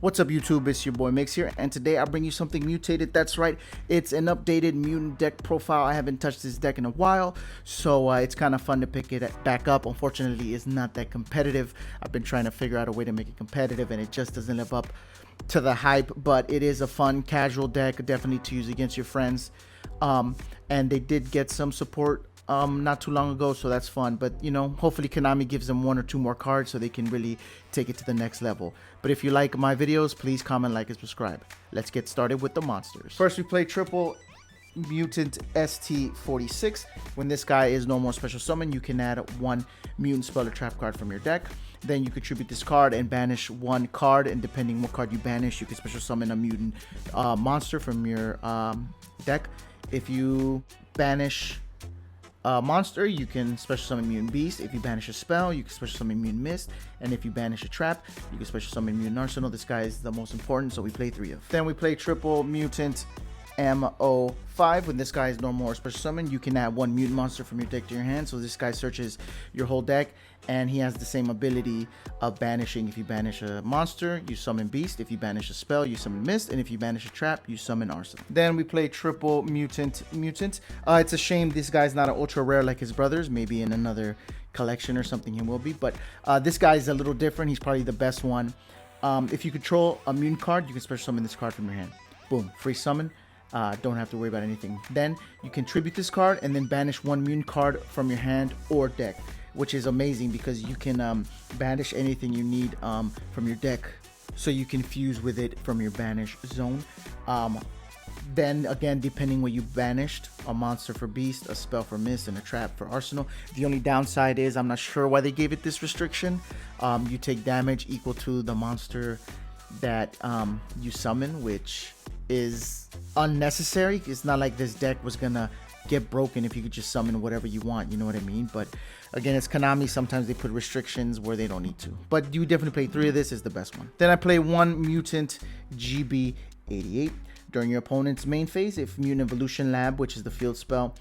What's up YouTube, it's your boy Migz here, and today I bring you something mutated. That's right, it's an updated mutant deck profile. I haven't touched this deck in a while, so it's kind of fun to pick it back up. Unfortunately, it's not that competitive. I've been trying to figure out a way to make it competitive, and it just doesn't live up to the hype, but it is a fun casual deck, definitely to use against your friends. And they did get some support not too long ago, so that's fun. But you know, hopefully Konami gives them 1 or 2 more cards so they can really take it to the next level. But if you like my videos, please comment, like, and subscribe. Let's get started with the monsters. First, we play triple Mutant ST46. When this guy is no more special summon, you can add 1 mutant spell or trap card from your deck. Then you contribute this card and banish 1 card, and depending what card you banish, you can special summon a mutant monster from your deck. If you banish a monster, you can special summon Mutant Beast. If you banish a spell, you can special summon Mutant Mist. And if you banish a trap, you can special summon Mutant Arsenal. This guy is the most important, so we play 3 of. Then we play triple Mutant MO5. When this guy is normal or special summon, you can add 1 mutant monster from your deck to your hand. So this guy searches your whole deck, and he has the same ability of banishing. If you banish a monster, you summon Beast. If you banish a spell, you summon Mist. And if you banish a trap, you summon Arsenal. Then we play triple Mutant. It's a shame this guy's not an ultra rare like his brothers. Maybe in another collection or something he will be, but this guy is a little different. He's probably the best one. If you control a mutant card, you can special summon this card from your hand. Boom, free summon. Don't have to worry about anything. Then you contribute this card and then banish 1 mutant card from your hand or deck, which is amazing because you can banish anything you need from your deck, so you can fuse with it from your banish zone. Then again, depending what you banished, a monster for Beast, a spell for Mist, and a trap for Arsenal. The only downside is I'm not sure why they gave it this restriction. You take damage equal to the monster that you summon, which is unnecessary. It's not like this deck was gonna get broken if you could just summon whatever you want, you know what I mean? But again, it's Konami. Sometimes they put restrictions where they don't need to, but you definitely play 3 of this. Is the best one. Then I play 1 Mutant GB88. During your opponent's main phase, if Mutant Evolution Lab, which is the field spell,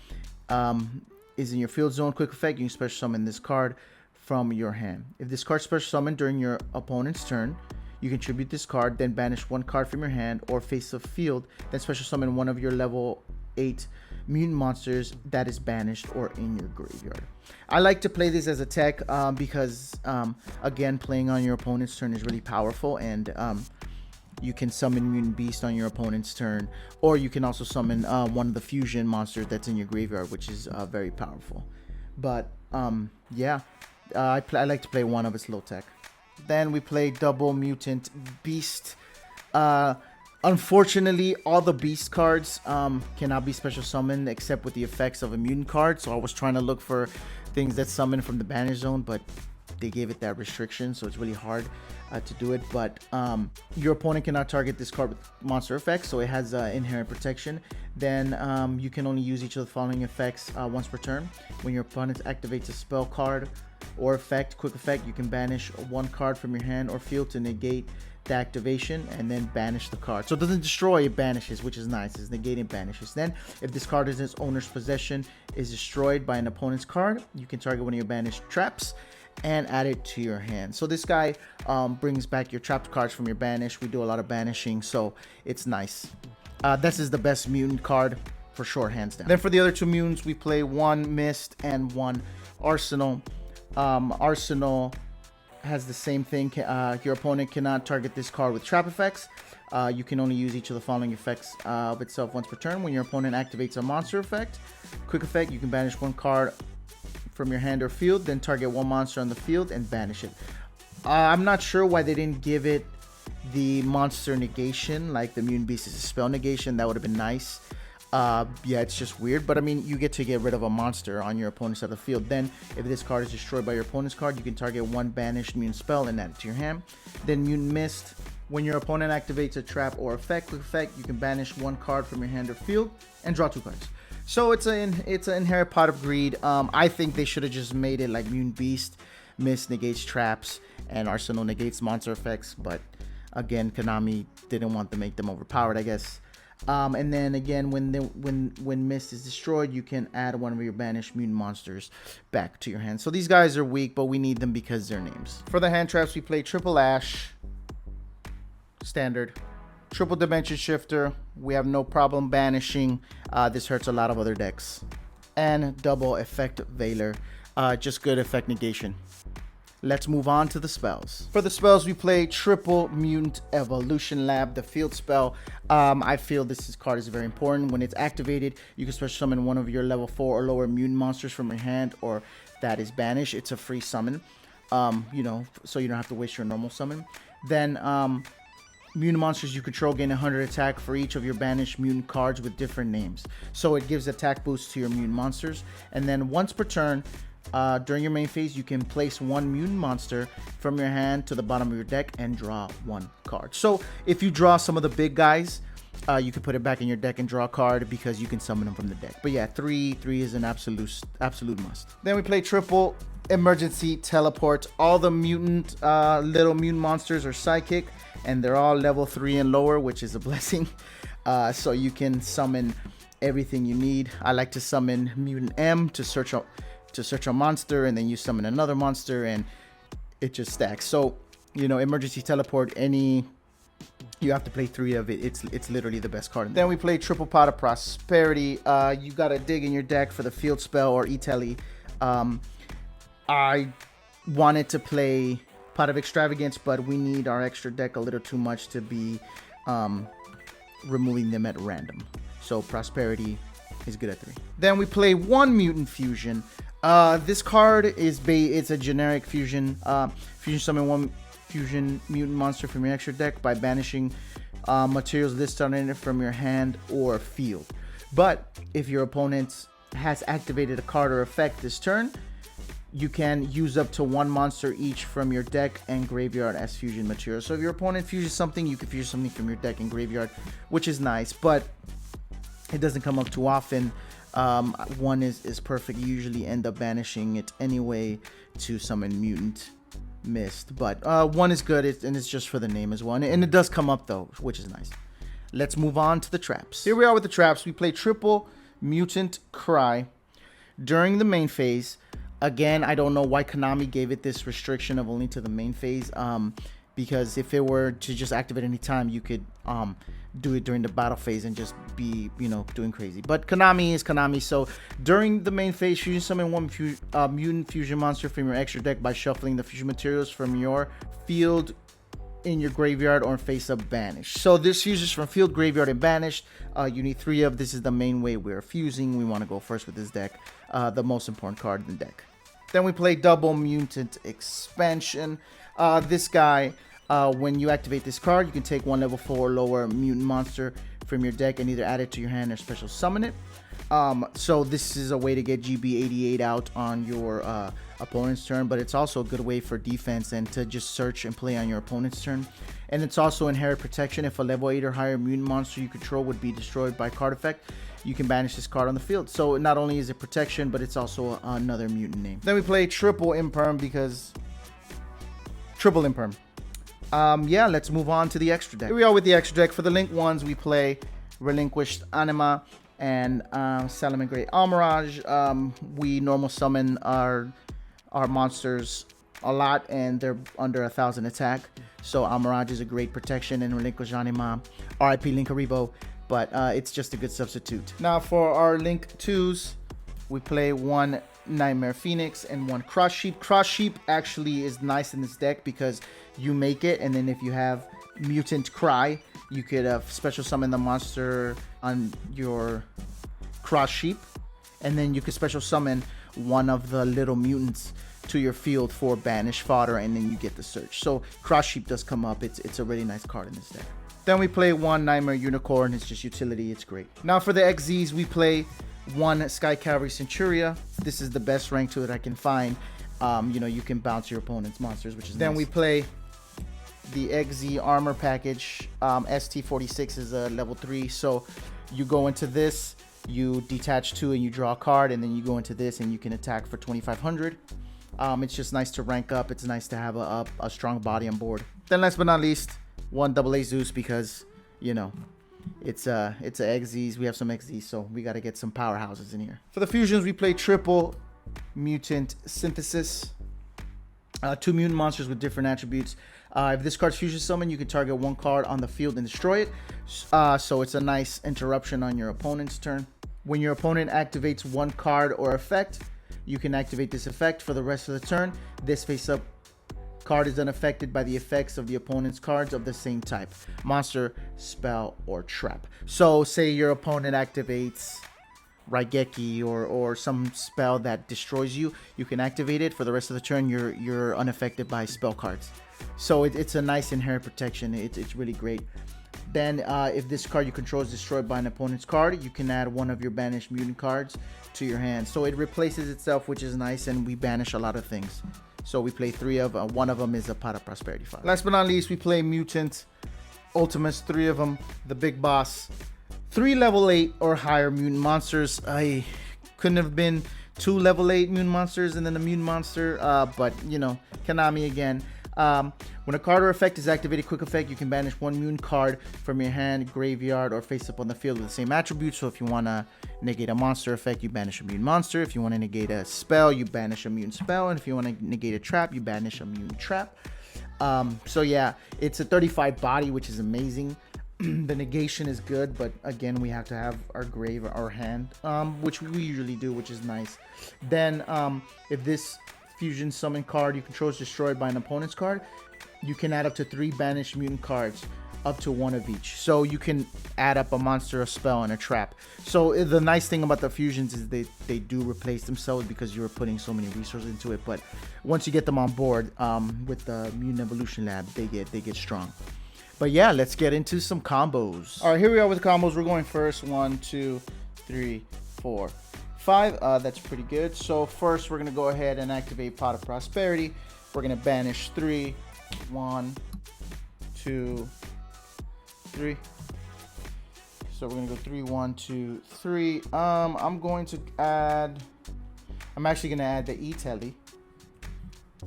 is in your field zone, quick effect, you can special summon this card from your hand. If this card special summoned during your opponent's turn, you contribute this card, then banish 1 card from your hand or face the field, then special summon 1 of your level 8 mutant monsters that is banished or in your graveyard. I like to play this as a tech because, again, playing on your opponent's turn is really powerful, and you can summon Mutant Beast on your opponent's turn, or you can also summon 1 of the fusion monsters that's in your graveyard, which is very powerful. But yeah, I like to play 1 of its low tech. Then we play double Mutant Beast. Unfortunately, all the Beast cards cannot be special summoned except with the effects of a mutant card. So I was trying to look for things that summon from the banish zone, but they gave it that restriction, so it's really hard to do it. But your opponent cannot target this card with monster effects, so it has inherent protection. Then you can only use each of the following effects once per turn. When your opponent activates a spell card or effect, quick effect, you can banish 1 card from your hand or field to negate the activation and then banish the card. So it doesn't destroy, it banishes, which is nice. It's negating, banishes. Then if this card is in its owner's possession, is destroyed by an opponent's card, you can target 1 of your banished traps and add it to your hand. So this guy brings back your trapped cards from your banish. We do a lot of banishing, so it's nice. This is the best mutant card for sure, hands down. Then for the other 2 mutants, we play 1 Mist and 1 Arsenal. Arsenal has the same thing. Your opponent cannot target this card with trap effects. You can only use each of the following effects of itself once per turn. When your opponent activates a monster effect, quick effect, you can banish 1 card from your hand or field, then target 1 monster on the field and banish it. I'm not sure why they didn't give it the monster negation, like the Mutant Beast is a spell negation. That would have been nice. Yeah, it's just weird, but I mean, you get to get rid of a monster on your opponent's side of the field. Then if this card is destroyed by your opponent's card, you can target 1 banished mutant spell and add it to your hand. Then Mutant Mist, when your opponent activates a trap or effect, quick effect, you can banish 1 card from your hand or field and draw 2 cards. So it's an inherent pot of greed. I think they should have just made it like Mutant Beast, Mist negates traps, and Arsenal negates monster effects. But again, Konami didn't want to make them overpowered, I guess. And then again, when Mist is destroyed, you can add 1 of your banished mutant monsters back to your hand. So these guys are weak, but we need them because they're names. For the hand traps, we play triple Ash, standard. Triple Dimension Shifter, we have no problem banishing. This hurts a lot of other decks. And double Effect Veiler, just good effect negation. Let's move on to the spells. For the spells, we play triple Mutant Evolution Lab, the field spell. I feel this card is very important. When it's activated, you can special summon one of your level 4 or lower mutant monsters from your hand, or that is banished. It's a free summon, you know, so you don't have to waste your normal summon. Then mutant monsters you control gain 100 attack for each of your banished mutant cards with different names. So it gives attack boost to your mutant monsters. And then once per turn, during your main phase, you can place one mutant monster from your hand to the bottom of your deck and draw one card. So if you draw some of the big guys, you can put it back in your deck and draw a card because you can summon them from the deck. But yeah, three is an absolute must. Then we play triple Emergency Teleport. All the mutant little mutant monsters are psychic, and they're all level 3 and lower, which is a blessing. So you can summon everything you need. I like to summon Mutant M to search a monster, and then you summon another monster, and it just stacks. So, you know, Emergency Teleport, you have to play 3 of it. It's literally the best card. Then we play triple Pot of Prosperity. You gotta dig in your deck for the field spell or E-Tele. I wanted to play Pot of Extravagance, but we need our extra deck a little too much to be removing them at random. So Prosperity is good at 3. Then we play one Mutant Fusion. This card is it's a generic fusion. Fusion summon one fusion mutant monster from your extra deck by banishing materials listed on it from your hand or field. But if your opponent has activated a card or effect this turn, you can use up to one monster each from your deck and graveyard as fusion material. So if your opponent fuses something, you can fuse something from your deck and graveyard, which is nice, but it doesn't come up too often. One is perfect. You usually end up banishing it anyway to summon Mutant Mist, but one is good, and it's just for the name as well, and it does come up though, which is nice. Let's move on to the traps. Here we are with the traps. We play triple Mutant Cry during the main phase. Again, I don't know why Konami gave it this restriction of only to the main phase, because if it were to just activate any time, you could do it during the battle phase and just be, you know, doing crazy. But Konami is Konami, so during the main phase, fusion summon one mutant fusion monster from your extra deck by shuffling the fusion materials from your field in your graveyard or face up banished. So this fuses from field, graveyard, and banished. You need 3 of. This is the main way we're fusing. We want to go first with this deck, the most important card in the deck. Then we play double Mutant Expansion. This guy, when you activate this card, you can take one level 4 or lower mutant monster from your deck and either add it to your hand or special summon it. So this is a way to get GB88 out on your opponent's turn, but it's also a good way for defense and to just search and play on your opponent's turn. And it's also inherent protection. If a level 8 or higher mutant monster you control would be destroyed by card effect, you can banish this card on the field. So not only is it protection, but it's also another mutant name. Then we play triple Imperm because triple Imperm. Yeah, let's move on to the extra deck. Here we are with the extra deck. For the link ones, we play Relinquished Anima and Salamangreat Almirage. We normal summon our monsters a lot, and they're under 1,000 attack. So Almirage is a great protection, and Relinquished Anima, RIP Linkaribo, but it's just a good substitute. Now for our Link 2s, we play one Nightmare Phoenix and one Cross Sheep. Cross Sheep actually is nice in this deck because you make it, and then if you have Mutant Cry, you could special summon the monster on your Cross Sheep, and then you could special summon one of the little mutants to your field for banish fodder, and then you get the search. So Cross Sheep does come up. It's a really nice card in this deck. Then we play one Nightmare Unicorn. It's just utility. It's great. Now for the XZs, we play one Sky Cavalry Centuria. This is the best rank to it I can find. You know, you can bounce your opponent's monsters, which is Then nice. We play the XZ Armor Package. ST46 is a level 3. So you go into this, you detach 2 and you draw a card, and then you go into this and you can attack for 2,500. It's just nice to rank up. It's nice to have a strong body on board. Then last but not least, one AA Zeus because, you know, it's a XZs. We have some XZs, so we got to get some powerhouses in here. For the fusions, we play triple Mutant Synthesis. 2 mutant monsters with different attributes. If this card's fusion summon, you can target one card on the field and destroy it. So it's a nice interruption on your opponent's turn. When your opponent activates one card or effect, you can activate this effect for the rest of the turn. This face-up card is unaffected by the effects of the opponent's cards of the same type: monster, spell, or trap. So say your opponent activates Raigeki or some spell that destroys you, you can activate it for the rest of the turn. You're unaffected by spell cards. So it's a nice inherent protection. It's really great. Then if this card you control is destroyed by an opponent's card, you can add one of your banished mutant cards to your hand. So it replaces itself, which is nice, and we banish a lot of things. So we play three of one of them is a Pot of Prosperity file. Last but not least, we play Mutant Ultimates, three of them, the big boss. 3 level 8 or higher mutant monsters. I couldn't have been 2 level 8 mutant monsters and then a mutant monster, but you know, Konami again. When a card or effect is activated, quick effect, you can banish one mutant card from your hand, graveyard, or face up on the field with the same attribute. So if you want to negate a monster effect, you banish a mutant monster. If you want to negate a spell, you banish a mutant spell. And if you want to negate a trap, you banish a mutant trap. So yeah, it's a 35 body, which is amazing. The negation is good, but again, we have to have our grave or our hand, which we usually do, which is nice. Then if this fusion summon card you control is destroyed by an opponent's card, you can add up to 3 banished mutant cards, up to 1 of each. So you can add up a monster, a spell, and a trap. So the nice thing about the fusions is they do replace themselves because you're putting so many resources into it. But once you get them on board with the Mutant Evolution Lab, they get strong. But yeah, let's get into some combos. All right, here we are with combos. We're going first. 1, 2, 3, 4, 5. That's pretty good. So first, we're gonna go ahead and activate Pot of Prosperity. We're gonna banish 3. 1, 2, 3. So we're gonna go 3, 1, 2, 3. I'm actually gonna add the E-Telly,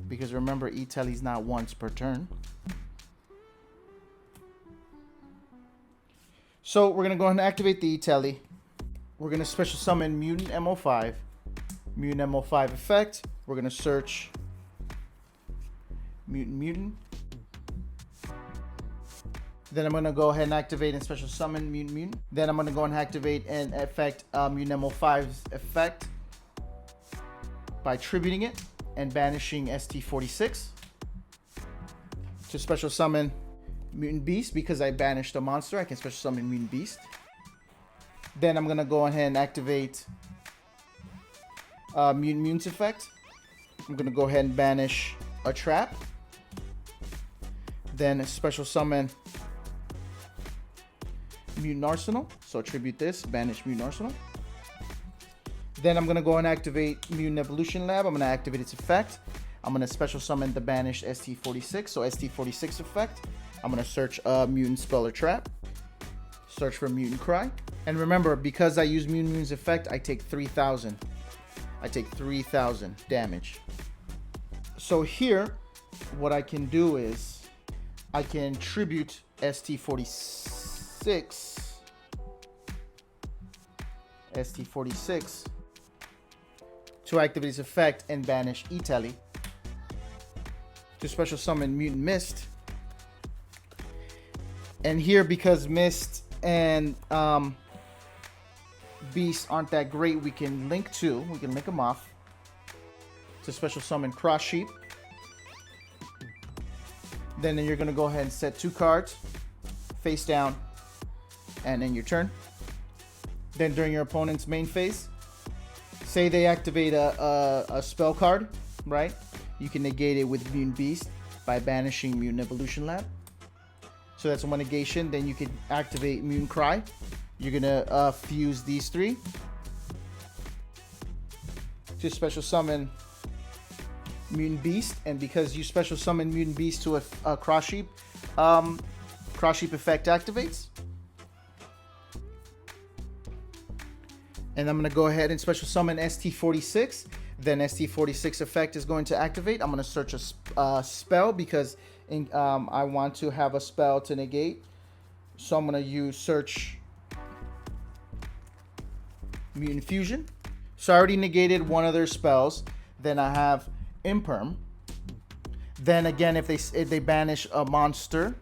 because remember, E-Telly's not once per turn. So we're gonna go ahead and activate the E-Telly. We're gonna special summon Mutant MO5. Mutant MO5 effect. We're gonna search Mutant. Then I'm gonna go ahead and activate and special summon Mutant. Then I'm gonna go and activate and effect Mutant MO5's effect by tributing it and banishing ST46 to special summon Mutant Beast. Because I banished a monster, I can special summon Mutant Beast. Then I'm gonna go ahead and activate Mutant's effect. I'm gonna go ahead and banish a trap. Then special summon Mutant Arsenal. So tribute this, banish Mutant Arsenal. Then I'm gonna go and activate Mutant Evolution Lab. I'm gonna activate its effect. I'm gonna special summon the banished ST46. So ST46 effect. I'm gonna search a mutant spell or trap. Search for Mutant Cry. And remember, because I use Mutant's effect, I take 3,000. I take 3,000 damage. So here, what I can do is I can tribute ST46 to activate its effect and banish E-Telly. To special summon Mutant Mist. And here, because Mist and Beast aren't that great, we can link them off to special summon Cross Sheep. Then you're gonna go ahead and set 2 cards face down and end your turn. Then during your opponent's main phase, say they activate a spell card, right? You can negate it with Mutant Beast by banishing Mutant Evolution Lab. So that's 1 negation. Then you can activate Mutant Cry. You're gonna fuse these 3 to special summon Mutant Beast, and because you special summon Mutant Beast to a Cross Sheep effect activates. And I'm gonna go ahead and special summon ST46. Then ST46 effect is going to activate. I'm gonna search a spell because I want to have a spell to negate. So I'm gonna use search Mutant Fusion. So I already negated one of their spells. Then I have Imperm. Then again, if they banish a monster,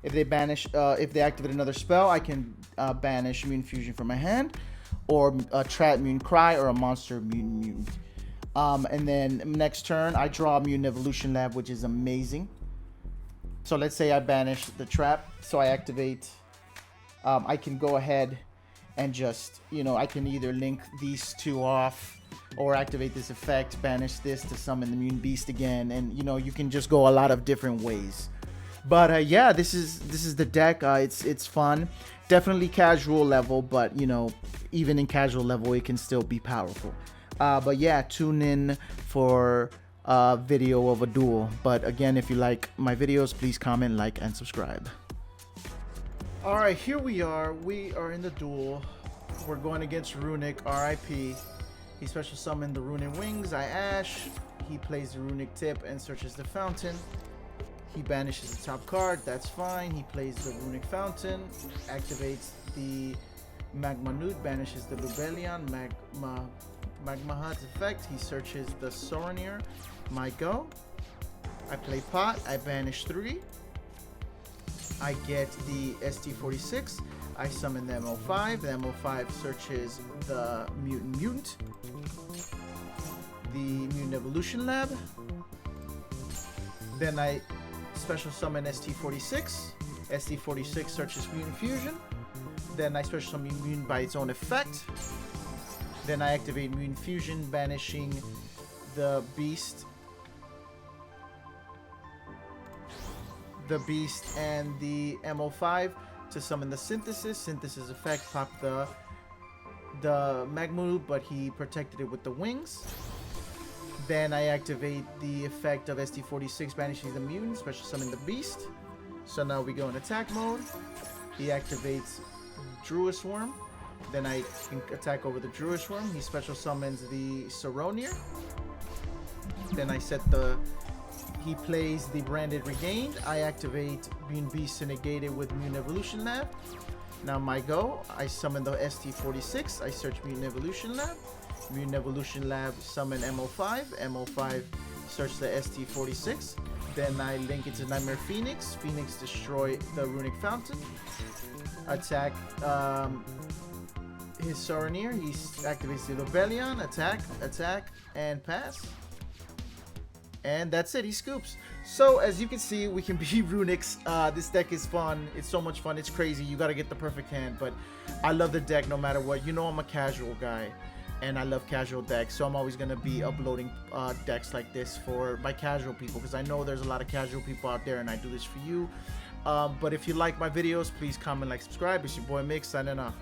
if they activate another spell, I can banish Mutant Fusion from my hand, or a trap Mutant Cry, or a monster Mutant. And then next turn, I draw a Mutant Evolution Lab, which is amazing. So let's say I banish the trap, so I activate. I can go ahead and just, I can either link these two off, or activate this effect, banish this to summon the Mutant Beast again, and you can just go a lot of different ways. But yeah, this is the deck. It's fun, definitely casual level, but even in casual level, it can still be powerful. But yeah, tune in for a video of a duel. But again, if you like my videos, please comment, like, and subscribe. All right, here we are. We are in the duel. We're going against Runick, RIP. He special summoned the Runick Wings. I Ash. He plays the Runick Tip and searches the fountain. He banishes the top card. That's fine. He plays the Runick Fountain. Activates the Magma Newt. Banishes the Lubellion. Magma Hut's effect. He searches the Soronier. My go. I play Pot. I banish 3. I get the ST46. I summon the MO5. The MO5 searches the Mutant. The Mutant Evolution Lab. Then I special summon ST46. ST46 searches Mutant Fusion. Then I special summon Mutant by its own effect. Then I activate Mutant Fusion, banishing the Beast. The Beast and the MO5 to summon the Synthesis effect, pop the Magma, but he protected it with the wings. Then I activate the effect of ST46, banishing the Mutant, special summon the Beast. So now we go in attack mode. He activates Druid Worm. Then I can attack over the Druid Worm. He special summons the Soronier. Then I set he plays the Branded Regained. I activate Mutant Beast to negate it with Mutant Evolution Lab. Now my go. I summon the ST46. I search Mutant Evolution Lab. Mutant Evolution Lab, summon MO5. MO5 search the ST46. Then I link it to Nightmare Phoenix. Phoenix destroy the Runick Fountain. Attack his Soronier. He activates the Lubellion. Attack, and pass. And that's it, he scoops. So as you can see, we can be Runick's. This deck is fun. It's so much fun. It's crazy. You got to get the perfect hand, but I love the deck no matter what. I'm a casual guy, and I love casual decks, so I'm always going to be uploading decks like this for my casual people, because I know there's a lot of casual people out there, and I do this for you. But if you like my videos, please comment, like, subscribe. It's your boy Migz signing off.